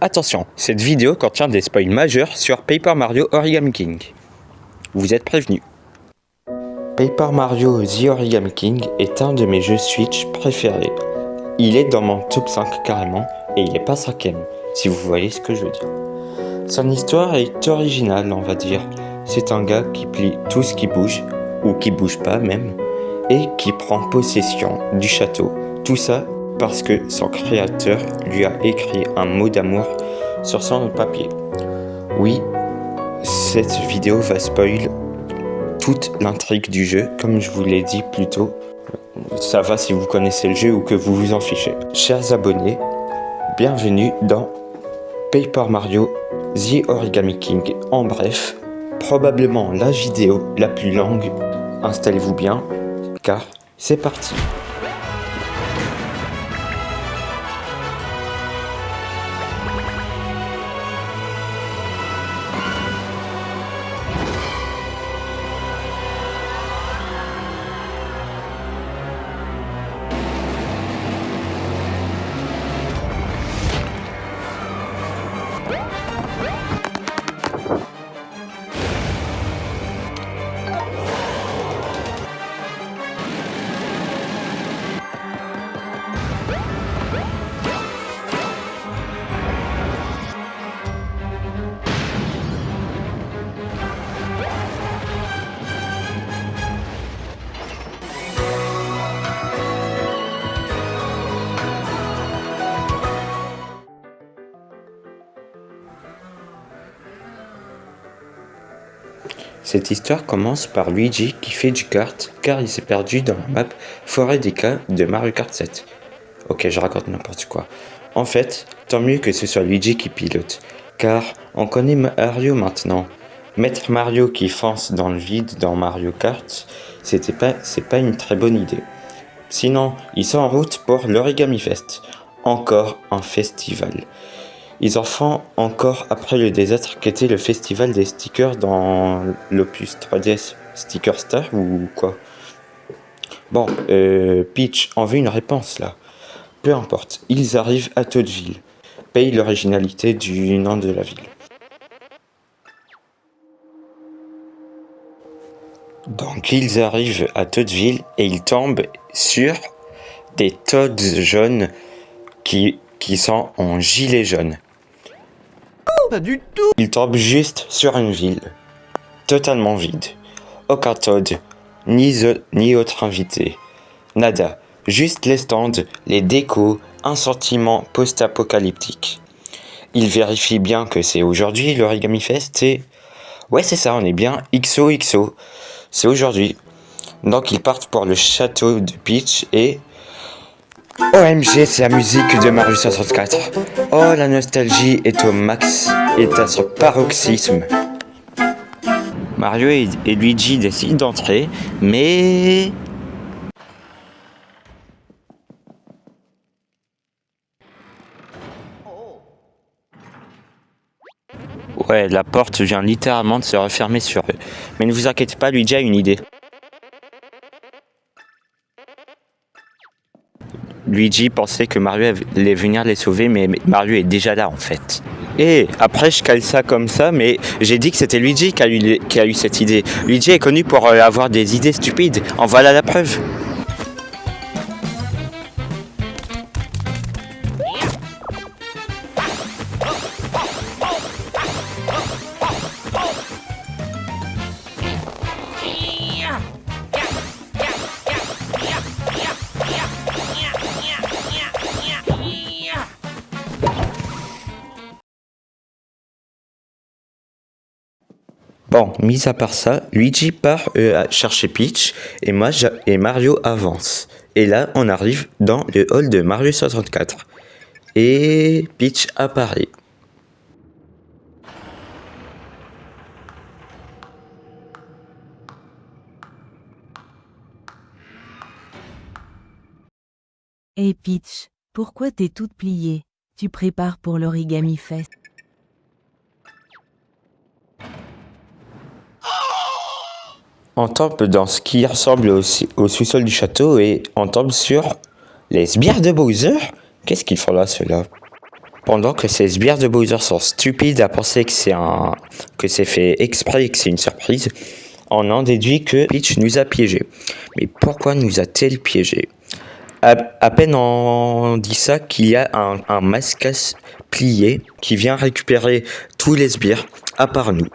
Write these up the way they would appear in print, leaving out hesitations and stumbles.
Attention, cette vidéo contient des spoils majeurs sur Paper Mario Origami King. Vous êtes prévenus. Paper Mario The Origami King est un de mes jeux Switch préférés. Il est dans mon top 5 carrément, et il n'est pas 5ème, si vous voyez ce que je veux dire. Son histoire est originale, on va dire. C'est un gars qui plie tout ce qui bouge, ou qui bouge pas même, et qui prend possession du château. Tout ça parce que son créateur lui a écrit un mot d'amour sur son papier. Oui, cette vidéo va spoil toute l'intrigue du jeu, comme je vous l'ai dit plus tôt. Ça va si vous connaissez le jeu ou que vous vous en fichez. Chers abonnés, bienvenue dans Paper Mario The Origami King. En bref, probablement la vidéo la plus longue. Installez-vous bien, car c'est parti. Cette histoire commence par Luigi qui fait du kart car il s'est perdu dans la map Forêt des Cas de Mario Kart 7. Ok, je raconte n'importe quoi. En fait, tant mieux que ce soit Luigi qui pilote, car on connaît Mario maintenant. Mettre Mario qui fonce dans le vide dans Mario Kart, c'est pas une très bonne idée. Sinon, ils sont en route pour l'Origami Fest, encore un festival. Ils en font encore après le désastre qu'était le festival des stickers dans l'Opus 3DS Sticker Star ou quoi. Bon, Peach, on veut une réponse là. Peu importe, ils arrivent à Toadville. Paye l'originalité du nom de la ville. Donc ils arrivent à Toadville et ils tombent sur des Toads jaunes qui sont en gilet jaune. Pas du tout. Ils tombent juste sur une ville, totalement vide. Aucun Toad, ni autre invité. Nada, juste les stands, les décos, un sentiment post-apocalyptique. Ils vérifient bien que c'est aujourd'hui l'Origami Fest et... Ouais, c'est ça, on est bien XOXO. C'est aujourd'hui. Donc ils partent pour le château de Peach et... OMG, c'est la musique de Mario 64. Oh, la nostalgie est au max, est à son paroxysme. Mario et Luigi décident d'entrer, mais... Ouais, la porte vient littéralement de se refermer sur eux. Mais ne vous inquiétez pas, Luigi a une idée. Luigi pensait que Mario allait venir les sauver, mais Mario est déjà là en fait. Et après je cale ça comme ça, mais j'ai dit que c'était Luigi qui a eu cette idée. Luigi est connu pour avoir des idées stupides, en voilà la preuve. Bon, mis à part ça, Luigi part chercher Peach et Mario avance. Et là, on arrive dans le hall de Mario 64. Et Peach apparaît. Hey Peach, pourquoi t'es toute pliée? Tu prépares pour l'Origami Fest? On tombe dans ce qui ressemble au sous-sol du château et on tombe sur les sbires de Bowser. Qu'est-ce qu'ils font là, ceux-là? Pendant que ces sbires de Bowser sont stupides à penser que c'est fait exprès et que c'est une surprise, on en déduit que Peach nous a piégés. Mais pourquoi nous a-t-elle piégés? À peine on dit ça qu'il y a un mascasse plié qui vient récupérer tous les sbires, à part nous.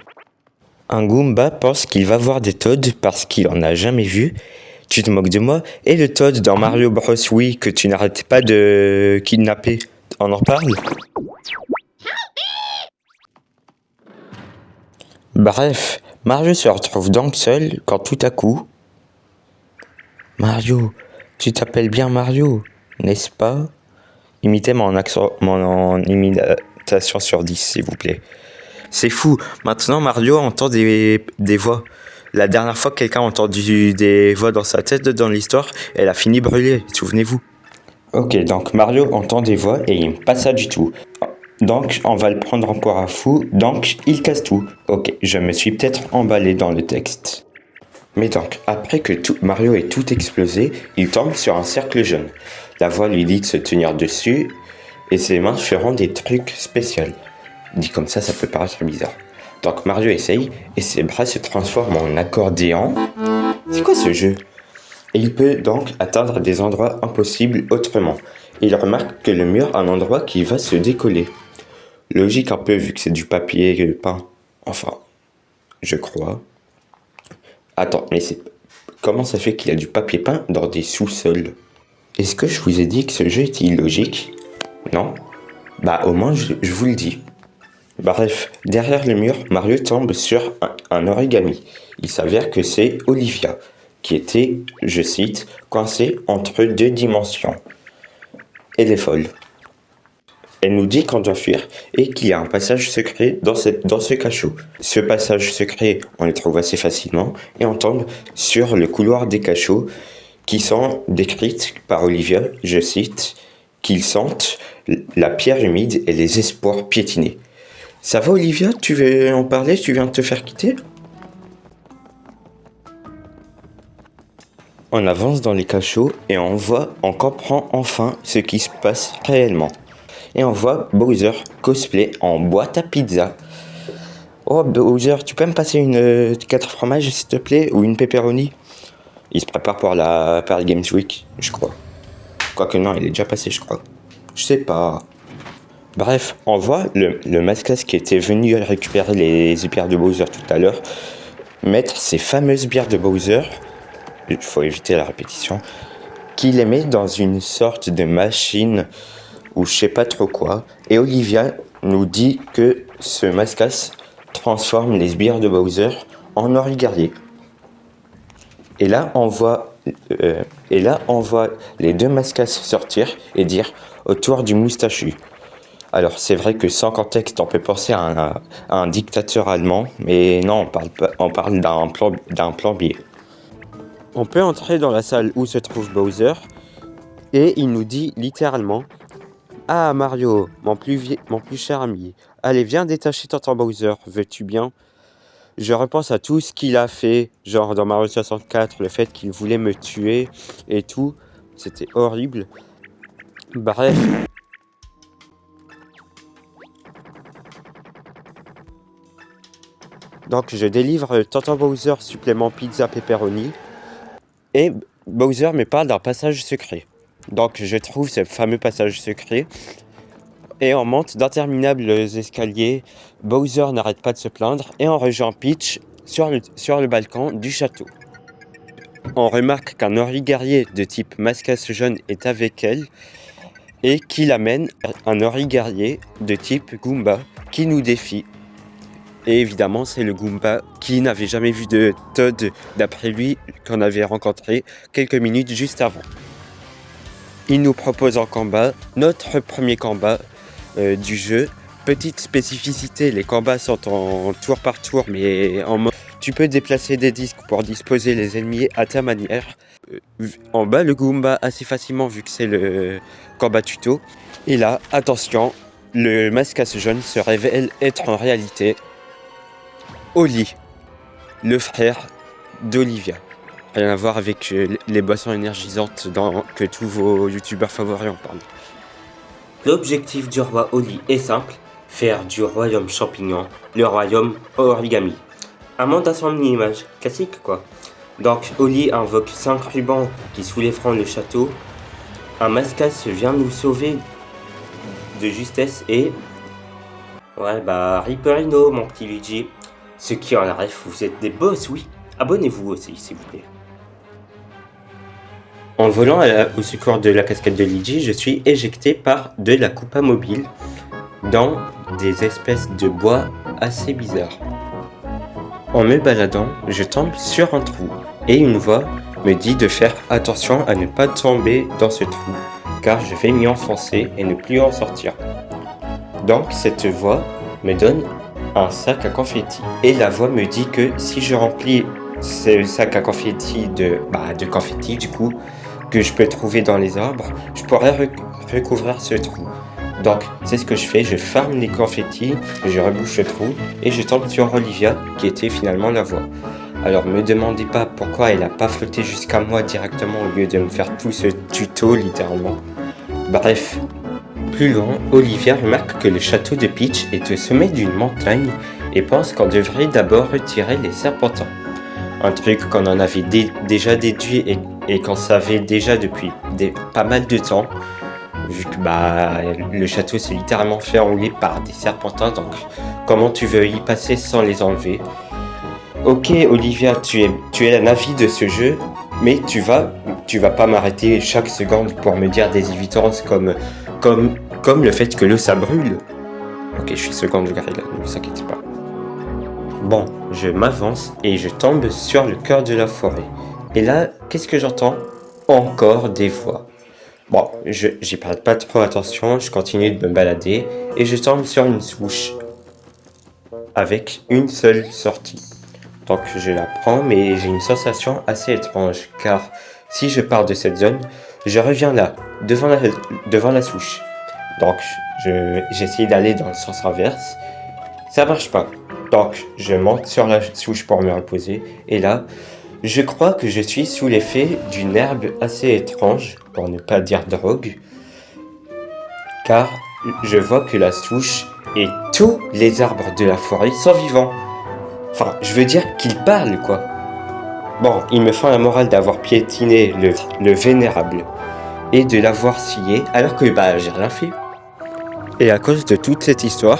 Un Goomba pense qu'il va voir des Toads parce qu'il en a jamais vu. Tu te moques de moi? Et le Toad dans Mario Bros. Wii que tu n'arrêtes pas de kidnapper, on en parle? Bref, Mario se retrouve donc seul quand tout à coup... Mario, tu t'appelles bien Mario, n'est-ce pas? Imitez mon imitation sur 10, s'il vous plaît. C'est fou, maintenant Mario entend des voix. La dernière fois que quelqu'un a entendu des voix dans sa tête dans l'histoire, elle a fini brûlée, souvenez-vous. Ok, donc Mario entend des voix et il n'aime pas ça du tout. Donc on va le prendre encore à fou, donc il casse tout. Ok, je me suis peut-être emballé dans le texte. Mais donc, après que Mario ait tout explosé, il tombe sur un cercle jaune. La voix lui dit de se tenir dessus et ses mains feront des trucs spéciaux. Dit comme ça peut paraître bizarre. Donc Mario essaye et ses bras se transforment en accordéon. C'est quoi ce jeu? Et il peut donc atteindre des endroits impossibles autrement. Et il remarque que le mur a un endroit qui va se décoller. Logique un peu vu que c'est du papier peint. Enfin, je crois. Attends, mais comment ça fait qu'il y a du papier peint dans des sous-sols? Est-ce que je vous ai dit que ce jeu est illogique? Non? Bah au moins je vous le dis. Bref, derrière le mur, Mario tombe sur un origami. Il s'avère que c'est Olivia, qui était, je cite, coincée entre deux dimensions. Elle est folle. Elle nous dit qu'on doit fuir et qu'il y a un passage secret dans ce cachot. Ce passage secret, on le trouve assez facilement et on tombe sur le couloir des cachots qui sont décrites par Olivia, je cite, qu'ils sentent la pierre humide et les espoirs piétinés. Ça va Olivia? Tu veux en parler? Tu viens de te faire quitter? On avance dans les cachots et on comprend enfin ce qui se passe réellement. Et on voit Bowser cosplay en boîte à pizza. Oh Bowser, tu peux me passer une 4 fromages s'il te plaît? Ou une pepperoni? Il se prépare pour la Paris Games Week, je crois. Quoique non, il est déjà passé, je crois. Je sais pas. Bref, on voit le mascasse qui était venu récupérer les bières de Bowser tout à l'heure mettre ces fameuses bières de Bowser, il faut éviter la répétition, qu'il les met dans une sorte de machine ou je sais pas trop quoi. Et Olivia nous dit que ce mascasse transforme les sbires de Bowser en origami. Et là, on voit les deux mascasses sortir et dire autour du moustachu. Alors c'est vrai que sans contexte, on peut penser à un dictateur allemand, mais non, on parle d'un plombier. On peut entrer dans la salle où se trouve Bowser et il nous dit littéralement: ah Mario, mon plus cher ami, allez viens détacher tonton Bowser, veux-tu bien? Je repense à tout ce qu'il a fait, genre dans Mario 64, le fait qu'il voulait me tuer et tout, c'était horrible. Bref. Donc je délivre tonton Bowser supplément pizza pepperoni et Bowser me parle d'un passage secret. Donc je trouve ce fameux passage secret et on monte d'interminables escaliers. Bowser n'arrête pas de se plaindre et on rejoint Peach sur le balcon du château. On remarque qu'un origami de type mascasse jaune est avec elle et qu'il amène un origami de type Goomba qui nous défie. Et évidemment, c'est le Goomba qui n'avait jamais vu de Toad d'après lui qu'on avait rencontré quelques minutes juste avant. Il nous propose en combat notre premier combat du jeu. Petite spécificité, les combats sont en tour par tour, mais en mode tu peux déplacer des disques pour disposer les ennemis à ta manière. On bat le Goomba assez facilement vu que c'est le combat tuto. Et là, attention, le mascasse jaune se révèle être en réalité Oli, le frère d'Olivia. Rien à voir avec les boissons énergisantes que tous vos youtubeurs favoris en parlent. L'objectif du roi Oli est simple, faire du royaume champignon le royaume origami. Un monde à son image, classique quoi. Donc Oli invoque 5 rubans qui soulèveront le château. Un mascasse vient nous sauver de justesse et... Ouais bah Ripperino mon petit Luigi. Ceux qui en rêvent, vous êtes des boss, oui. Abonnez-vous aussi s'il vous plaît. En volant au secours de la cascade de Luigi, je suis éjecté par de la coupa mobile dans des espèces de bois assez bizarres. En me baladant, je tombe sur un trou et une voix me dit de faire attention à ne pas tomber dans ce trou car je vais m'y enfoncer et ne plus en sortir. Donc cette voix me donne un sac à confetti et la voix me dit que si je remplis ce sac à confetti de confetti du coup que je peux trouver dans les arbres, je pourrais recouvrir ce trou. Donc c'est ce que je fais, je farme les confettis, je rebouche le trou et je tombe sur Olivia qui était finalement la voix. Alors me demandez pas pourquoi elle a pas flotté jusqu'à moi directement au lieu de me faire tout ce tuto littéralement. Bref, plus loin, Olivia remarque que le château de Peach est au sommet d'une montagne et pense qu'on devrait d'abord retirer les serpentins. Un truc qu'on en avait déjà déduit et qu'on savait déjà depuis pas mal de temps, vu que le château s'est littéralement fait enrouler par des serpentins, donc comment tu veux y passer sans les enlever? Ok Olivia, tu es la Navi de ce jeu, mais tu vas pas m'arrêter chaque seconde pour me dire des évidences comme le fait que l'eau ça brûle. Ok, je suis second degré là, ne vous inquiétez pas. Bon, je m'avance et je tombe sur le cœur de la forêt. Et là, qu'est-ce que j'entends? Encore des voix. Bon, j'y prête pas trop attention, je continue de me balader et je tombe sur une souche avec une seule sortie. Donc je la prends, mais j'ai une sensation assez étrange car si je pars de cette zone, je reviens là, devant la souche. Donc j'essaie d'aller dans le sens inverse, ça marche pas. Donc je monte sur la souche pour me reposer et là, je crois que je suis sous l'effet d'une herbe assez étrange, pour ne pas dire drogue, car je vois que la souche et tous les arbres de la forêt sont vivants. Enfin, je veux dire qu'ils parlent, quoi. Bon, il me fend la morale d'avoir piétiné le vénérable et de l'avoir scié, alors que j'ai rien fait. Et à cause de toute cette histoire,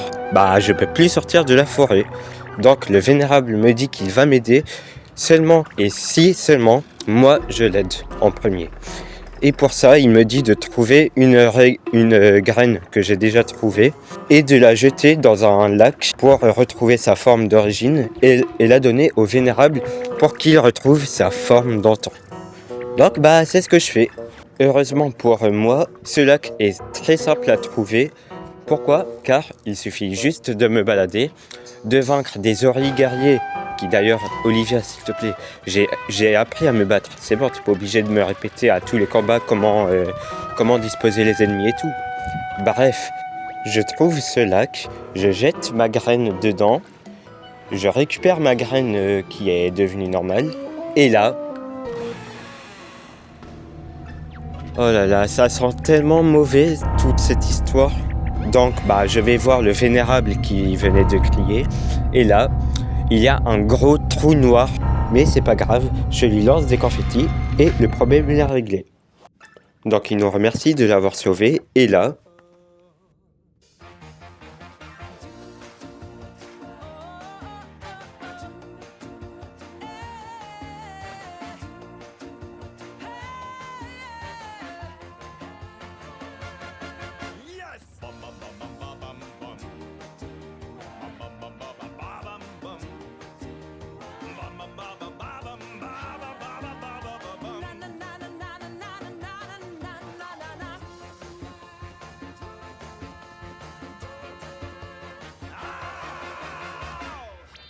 je peux plus sortir de la forêt. Donc le vénérable me dit qu'il va m'aider seulement et si seulement moi je l'aide en premier. Et pour ça, il me dit de trouver une graine que j'ai déjà trouvée et de la jeter dans un lac pour retrouver sa forme d'origine et la donner au vénérable pour qu'il retrouve sa forme d'antan. Donc c'est ce que je fais. Heureusement pour moi, ce lac est très simple à trouver. Pourquoi? Car il suffit juste de me balader, de vaincre des guerriers qui d'ailleurs, Olivia, s'il te plaît, j'ai appris à me battre. C'est bon, t'es pas obligé de me répéter à tous les combats comment disposer les ennemis et tout. Bref, je trouve ce lac, je jette ma graine dedans, je récupère ma graine qui est devenue normale, et là... Oh là là, ça sent tellement mauvais, toute cette histoire. Donc, je vais voir le vénérable qui venait de crier, et là... il y a un gros trou noir, mais c'est pas grave, je lui lance des confettis et le problème est réglé. Donc il nous remercie de l'avoir sauvé et là...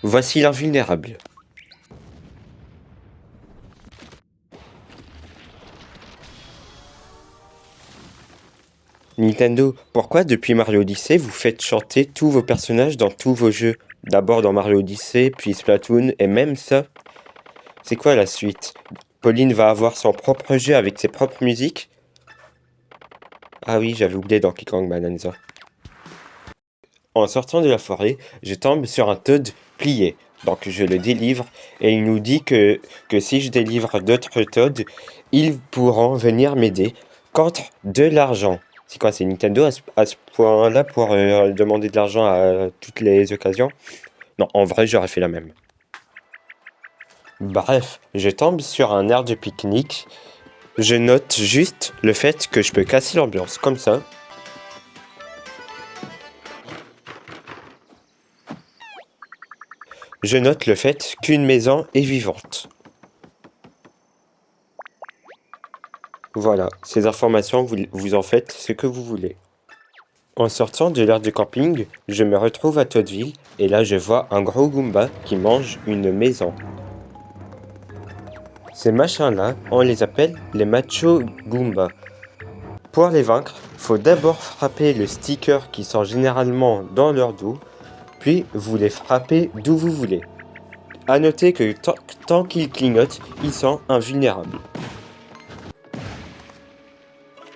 Voici l'invulnérable. Nintendo, pourquoi depuis Mario Odyssey vous faites chanter tous vos personnages dans tous vos jeux? D'abord dans Mario Odyssey, puis Splatoon, et même ça. C'est quoi la suite? Pauline va avoir son propre jeu avec ses propres musiques? Ah oui, j'avais oublié Donkey Kong Bonanza. En sortant de la forêt, je tombe sur un Toad plié. Donc je le délivre et il nous dit que si je délivre d'autres Toads, ils pourront venir m'aider contre de l'argent. C'est quoi, c'est Nintendo à ce point-là pour demander de l'argent à toutes les occasions? Non, en vrai, j'aurais fait la même. Bref, je tombe sur un air de pique-nique. Je note juste le fait que je peux casser l'ambiance comme ça. Je note le fait qu'une maison est vivante. Voilà, ces informations, vous en faites ce que vous voulez. En sortant de l'aire de camping, je me retrouve à Toadville et là je vois un gros Goomba qui mange une maison. Ces machins-là, on les appelle les Macho Goomba. Pour les vaincre, faut d'abord frapper le sticker qui sont généralement dans leur dos, puis vous les frappez d'où vous voulez. A noter que tant qu'ils clignotent, ils sont invulnérables.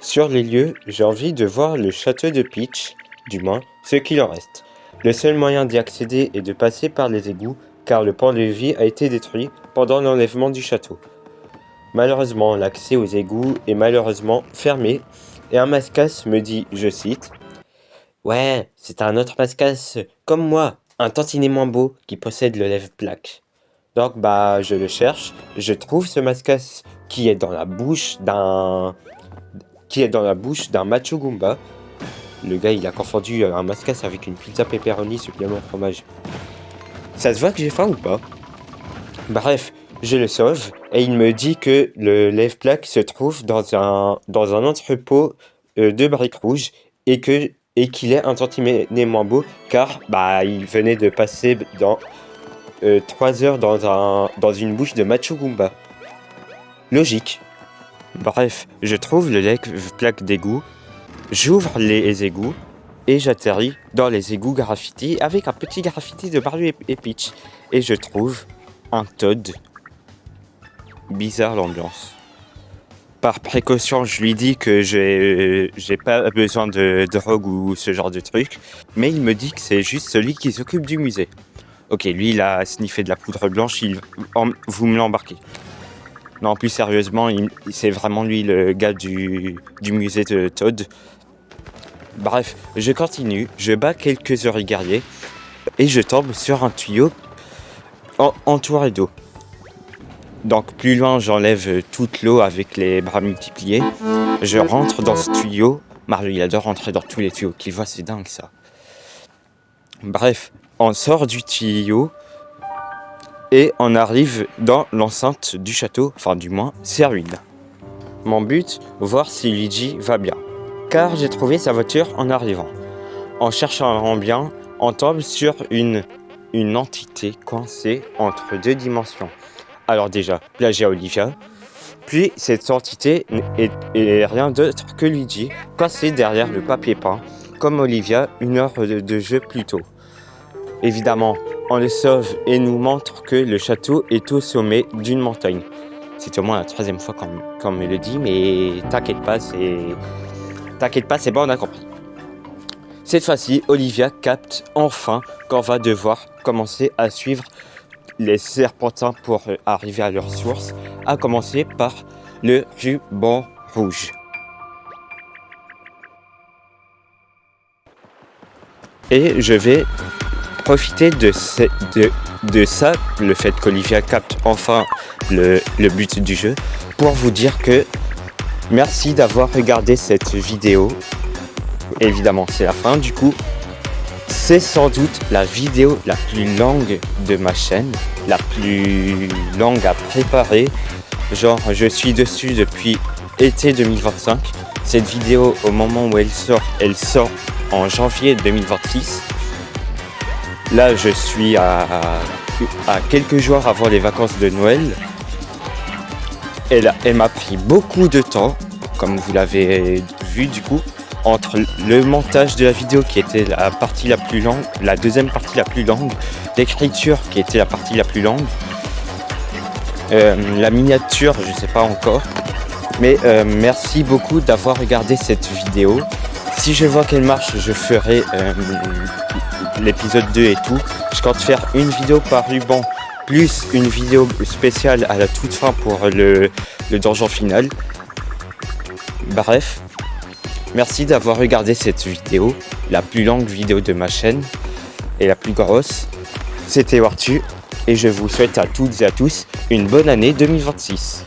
Sur les lieux, j'ai envie de voir le château de Peach, du moins ce qu'il en reste. Le seul moyen d'y accéder est de passer par les égouts, car le pont-levis a été détruit pendant l'enlèvement du château. Malheureusement, l'accès aux égouts est malheureusement fermé, et un mascasse me dit, je cite, « Ouais, c'est un autre mascasse, comme moi, un tantinet moins beau, qui possède le lève-plaque. » Donc je le cherche, je trouve ce mascasse qui est dans la bouche d'un Macho Goomba. Le gars, il a confondu un mascasse avec une pizza pepperoni supplément fromage. Ça se voit que j'ai faim ou pas? Bref, je le sauve et il me dit que le lève-plaque se trouve dans un entrepôt de briques rouges et qu'il est un tantinet moins beau car il venait de passer dans 3 heures dans une bouche de Macho Goomba. Logique. Bref, je trouve le lève-plaque d'égout, j'ouvre les égouts et j'atterris dans les égouts graffiti avec un petit graffiti de Mario et Peach. Et je trouve un Toad. Bizarre l'ambiance. Par précaution, je lui dis que j'ai pas besoin de drogue ou ce genre de truc, mais il me dit que c'est juste celui qui s'occupe du musée. Ok, lui il a sniffé de la poudre blanche, vous me l'embarquez. Non, plus sérieusement, c'est vraiment lui le gars du musée de Toad. Bref, je continue, je bats quelques guerriers et je tombe sur un tuyau entouré d'eau. Donc plus loin, j'enlève toute l'eau avec les bras multipliés. Je rentre dans ce tuyau. Mario, il adore rentrer dans tous les tuyaux qu'il voit, c'est dingue ça. Bref, on sort du tuyau et on arrive dans l'enceinte du château, enfin du moins, ses ruines. Mon but, voir si Luigi va bien, car j'ai trouvé sa voiture en arrivant. En cherchant bien, on tombe sur une entité coincée entre 2 dimensions. Alors déjà, plagiat Olivia, puis cette entité est rien d'autre que Luigi, coincé derrière le papier peint, comme Olivia 1 heure de jeu plus tôt. Évidemment, on le sauve et nous montre que le château est au sommet d'une montagne. C'est au moins la 3e fois qu'on me le dit, mais t'inquiète pas, c'est bon, on a compris. Cette fois-ci, Olivia capte enfin qu'on va devoir commencer à suivre les serpentins pour arriver à leur source, à commencer par le ruban rouge. Et je vais profiter de ça, le fait qu'Olivia capte enfin le but du jeu, pour vous dire que merci d'avoir regardé cette vidéo. Évidemment, c'est la fin du coup. C'est sans doute la vidéo la plus longue de ma chaîne, la plus longue à préparer. Genre, je suis dessus depuis été 2025. Cette vidéo, au moment où elle sort en janvier 2026. Là, je suis à quelques jours avant les vacances de Noël. Elle m'a pris beaucoup de temps, comme vous l'avez vu du coup, entre le montage de la vidéo qui était la partie la plus longue, la deuxième partie la plus longue, l'écriture qui était la partie la plus longue, la miniature, je sais pas encore, Mais merci beaucoup d'avoir regardé cette vidéo. Si je vois qu'elle marche, je ferai l'épisode 2 et tout. Je compte faire une vidéo par ruban, plus une vidéo spéciale à la toute fin pour le donjon final. Bref, merci d'avoir regardé cette vidéo, la plus longue vidéo de ma chaîne et la plus grosse. C'était Wartu et je vous souhaite à toutes et à tous une bonne année 2026.